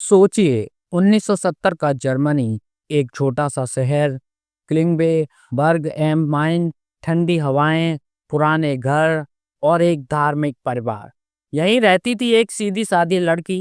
सोचिए 1970 का जर्मनी, एक छोटा सा शहर, क्लिंगबेर्ग एम माइन, ठंडी हवाएं, पुराने घर और एक धार्मिक परिवार। यहीं रहती थी एक सीधी सादी लड़की,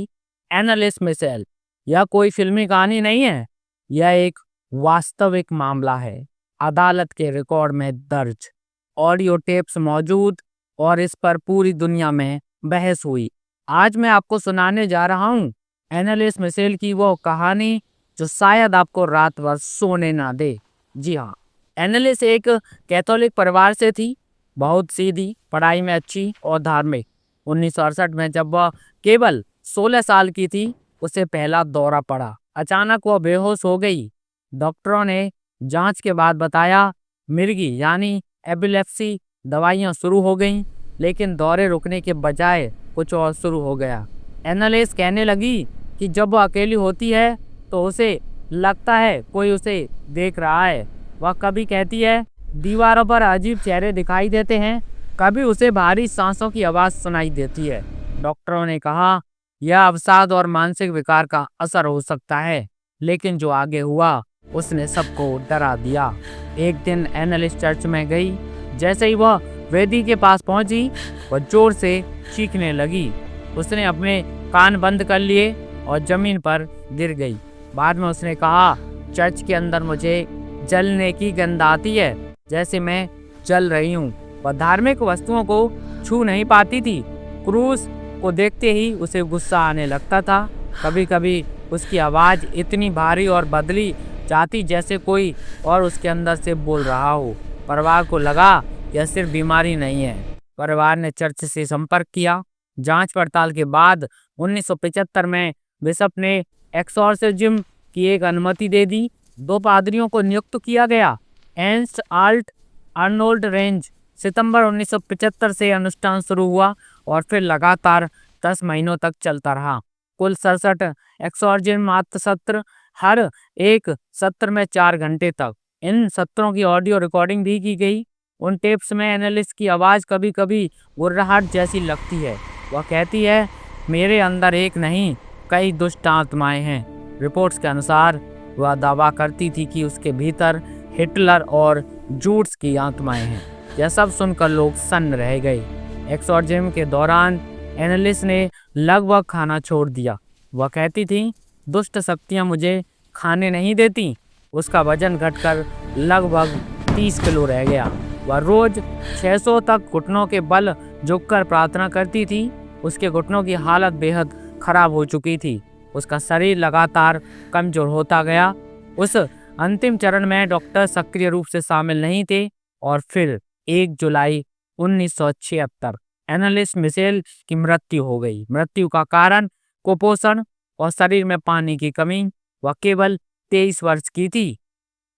एनालिस मिशेल। यह कोई फिल्मी कहानी नहीं है, यह एक वास्तविक मामला है, अदालत के रिकॉर्ड में दर्ज, ऑडियो टेप्स मौजूद और इस पर पूरी दुनिया में बहस हुई। आज मैं आपको सुनाने जा रहा हूँ एनालिस मिशेल की वो कहानी जो शायद आपको रात भर सोने ना दे। जी हाँ, एनालिस एक कैथोलिक परिवार से थी, बहुत सीधी, पढ़ाई में अच्छी और धार्मिक। 1968 में जब वह केवल 16 साल की थी, उसे पहला दौरा पड़ा। अचानक वह बेहोश हो गई। डॉक्टरों ने जांच के बाद बताया मिर्गी यानी एपिलेप्सी। दवाइयां शुरू हो गईं, लेकिन दौरे रुकने के बजाय कुछ और शुरू हो गया। एनालिस कहने लगी कि जब वह अकेली होती है तो उसे लगता है कोई उसे देख रहा है। वह कभी कहती है दीवारों पर अजीब चेहरे दिखाई देते हैं, कभी उसे भारी सांसों की आवाज़ सुनाई देती है। डॉक्टरों ने कहा यह अवसाद और मानसिक विकार का असर हो सकता है, लेकिन जो आगे हुआ उसने सबको डरा दिया। एक दिन एनालिस चर्च में गई। जैसे ही वह वेदी के पास पहुंची, वह जोर से चीखने लगी। उसने अपने कान बंद कर लिए और जमीन पर गिर गई। बाद में उसने कहा चर्च के अंदर मुझे जलने की गंध आती है, जैसे मैं जल रही हूँ। वह धार्मिक वस्तुओं को छू नहीं पाती थी। क्रूस को देखते ही उसे गुस्सा आने लगता था। कभी कभी उसकी आवाज़ इतनी भारी और बदली जाती जैसे कोई और उसके अंदर से बोल रहा हो। परिवार को लगा यह सिर्फ बीमारी नहीं है। परिवार ने चर्च से संपर्क किया। जांच पड़ताल के बाद 1975 में बिशप ने एक्सोर्सिज्म की एक अनुमति दे दी। 2 पादरियों को नियुक्त किया गया। एर्नस्ट आल्ट अर्नोल्ड रेंज। सितंबर 1975 से अनुष्ठान शुरू हुआ और फिर लगातार 10 महीनों तक चलता रहा। कुल 67 एक्सोर्सिज्म सत्र, हर एक सत्र में 4 घंटे तक। इन सत्रों की ऑडियो रिकॉर्डिंग भी की गई। उन टेप्स में एनालिस की आवाज़ कभी कभी गुर्राहट जैसी लगती है। वह कहती है मेरे अंदर एक नहीं कई दुष्ट आत्माएं हैं। रिपोर्ट्स के अनुसार वह दावा करती थी कि उसके भीतर हिटलर और जूड्स की आत्माएं हैं। यह सब सुनकर लोग सन्न रह गए। एक्सोर्सिज्म के दौरान एनालिस ने लगभग खाना छोड़ दिया। वह कहती थी दुष्ट शक्तियां मुझे खाने नहीं देती। उसका वजन घटकर लगभग 30 किलो रह गया। वह रोज 600 तक घुटनों के बल झुककर प्रार्थना करती थी। उसके घुटनों की हालत बेहद खराब हो चुकी थी। उसका शरीर लगातार कमजोर होता गया। उस अंतिम चरण में डॉक्टर सक्रिय रूप से शामिल नहीं थे। और फिर 1 जुलाई 1976 एनालिस मिशेल की मृत्यु हो गई। मृत्यु का कारण कुपोषण और शरीर में पानी की कमी। वह केवल 23 वर्ष की थी।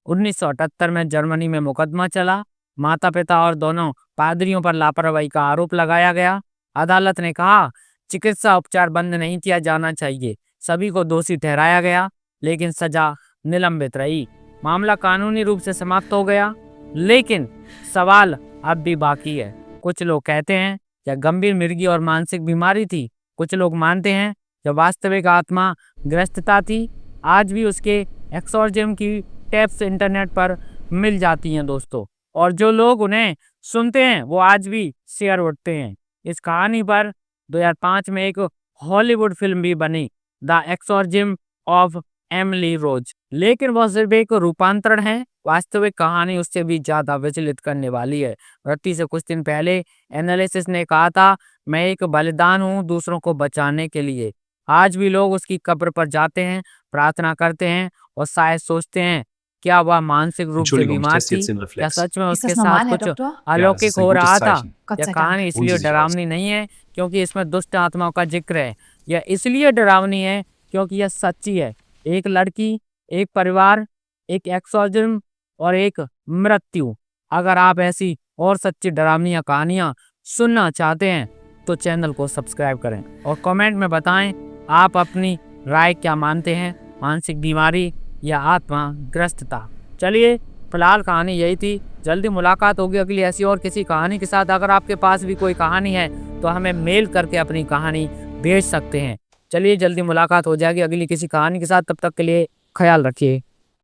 1978 में जर्मनी में मुकदमा चला। माता पिता और दोनों पादरियों पर लापरवाही का आरोप लगाया गया। अदालत ने कहा चिकित्सा उपचार बंद नहीं किया जाना चाहिए। सभी को दोषी ठहराया गया, लेकिन सजा निलंबित रही। मामला कानूनी रूप से समाप्त हो गया, लेकिन सवाल अब भी बाकी है। कुछ लोग कहते हैं यह गंभीर मिर्गी और मानसिक बीमारी थी। कुछ लोग मानते हैं यह वास्तविक आत्मा ग्रस्तता थी। आज भी उसके एक्सोर्सिज्म की टेप्स इंटरनेट पर मिल जाती हैं दोस्तों, और जो लोग उन्हें सुनते हैं वो आज भी शेयर उठते हैं। इस कहानी पर 2005 में एक हॉलीवुड फिल्म भी बनी, the exorcism of Emily Rose, लेकिन वह सिर्फ एक रूपांतरण है। वास्तविक कहानी उससे भी ज्यादा विचलित करने वाली है। मृत्यु से कुछ दिन पहले एनालिसिस ने कहा था मैं एक बलिदान हूँ दूसरों को बचाने के लिए। आज भी लोग उसकी कब्र पर जाते हैं, प्रार्थना करते हैं और शायद सोचते हैं क्या वह मानसिक रूप से बीमार थी, क्या सच में उसके साथ कुछ अलौकिक हो रहा था। यह कहानी इसलिए डरावनी नहीं है क्योंकि इसमें दुष्ट आत्माओं का जिक्र है। यह इसलिए डरावनी है क्योंकि यह सच्ची है। एक लड़की, एक परिवार, एक एक्सोर्सिज्म और एक मृत्यु। अगर आप ऐसी और सच्ची डरावनी कहानियां सुनना चाहते हैं तो चैनल को सब्सक्राइब करें और कमेंट में बताएं आप अपनी राय क्या मानते हैं, मानसिक बीमारी या आत्मा ग्रस्तता। चलिए फिलहाल कहानी यही थी। जल्दी मुलाकात होगी अगली ऐसी और किसी कहानी के साथ। अगर आपके पास भी कोई कहानी है तो हमें मेल करके अपनी कहानी भेज सकते हैं। चलिए जल्दी मुलाकात हो जाएगी अगली किसी कहानी के साथ, तब तक के लिए ख्याल रखिए।